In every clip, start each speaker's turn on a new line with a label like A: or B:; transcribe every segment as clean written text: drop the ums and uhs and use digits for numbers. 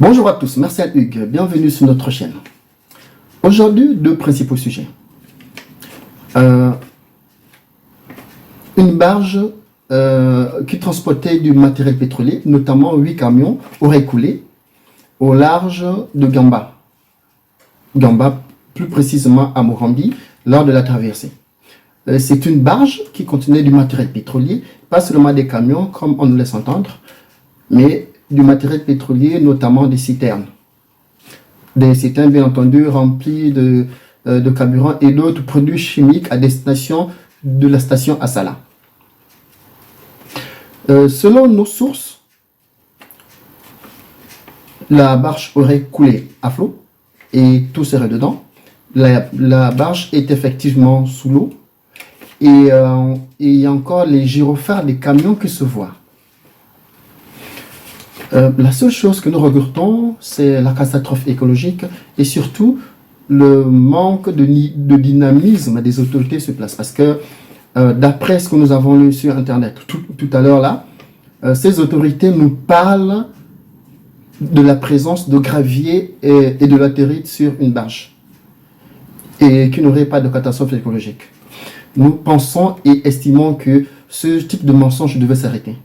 A: Bonjour à tous, merci à Hugues, bienvenue sur notre chaîne. Aujourd'hui, deux principaux sujets. Une barge qui transportait du matériel pétrolier, notamment 8 camions, aurait coulé au large de Gamba. Gamba, plus précisément à Morandi, lors de la traversée. C'est une barge qui contenait du matériel pétrolier, pas seulement des camions comme on nous laisse entendre, mais du matériel pétrolier, notamment des citernes. Des citernes, bien entendu, remplies de carburant et d'autres produits chimiques à destination de la station Assala. Selon nos sources, la barge aurait coulé à flot et tout serait dedans. La barge est effectivement sous l'eau et il y a encore les gyrophares des camions qui se voient. La seule chose que nous regrettons, c'est la catastrophe écologique et surtout le manque de dynamisme des autorités sur place. Parce que d'après ce que nous avons lu sur Internet tout à l'heure là, ces autorités nous parlent de la présence de gravier et de latérite sur une barge et qu'il n'y aurait pas de catastrophe écologique. Nous pensons et estimons que ce type de mensonge devait s'arrêter.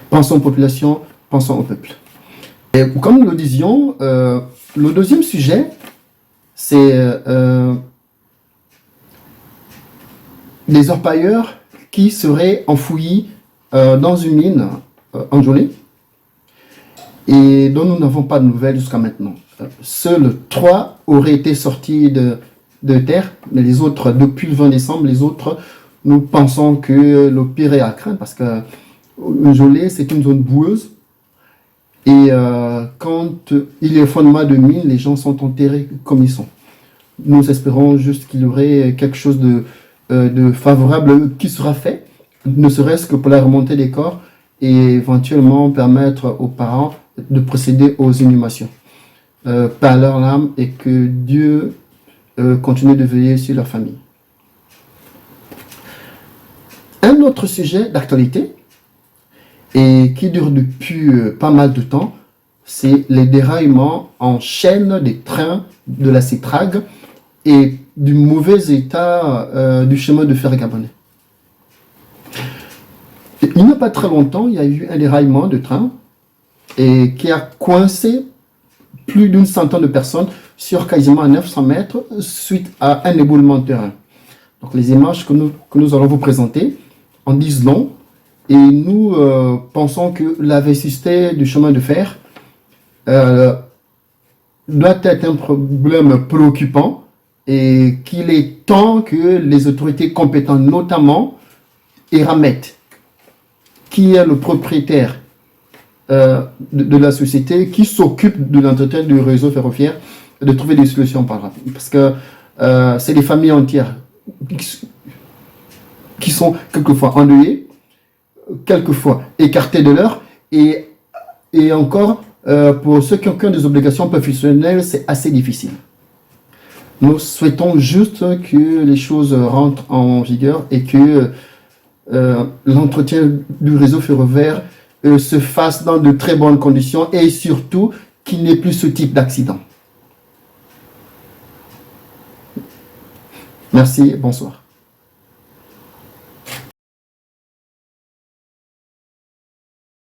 A: Pensons aux populations, pensons au peuple. Et comme nous le disions, le deuxième sujet, c'est des orpailleurs qui seraient enfouis dans une mine en gelée et dont nous n'avons pas de nouvelles jusqu'à maintenant. Seuls 3 auraient été sortis de terre, mais les autres, depuis le 20 décembre, les autres, nous pensons que le pire est à craindre parce que une gelée, c'est une zone boueuse et quand il y a fondement de mine, les gens sont enterrés comme ils sont. Nous espérons juste qu'il y aurait quelque chose de favorable qui sera fait, ne serait-ce que pour la remontée des corps et éventuellement permettre aux parents de procéder aux inhumations par leur âme et que Dieu continue de veiller sur leur famille. Un autre sujet d'actualité et qui dure depuis pas mal de temps, c'est les déraillements en chaîne des trains de la CETRAG et du mauvais état du chemin de fer gabonais. Il n'y a pas très longtemps, il y a eu un déraillement de train et qui a coincé plus d'une centaine de personnes sur quasiment 900 mètres suite à un éboulement de terrain. Donc les images que nous allons vous présenter en disent long. Et nous pensons que la vétusté du chemin de fer doit être un problème préoccupant et qu'il est temps que les autorités compétentes, notamment Eramet, qui est le propriétaire de la société, qui s'occupe de l'entretien du réseau ferroviaire, de trouver des solutions par là. Parce que c'est des familles entières qui sont quelquefois endeuillées, quelquefois écartés de l'heure et encore pour ceux qui ont des obligations professionnelles, c'est assez difficile. Nous souhaitons juste que les choses rentrent en vigueur et que l'entretien du réseau ferroviaire se fasse dans de très bonnes conditions et surtout qu'il n'y ait plus ce type d'accident. Merci, bonsoir.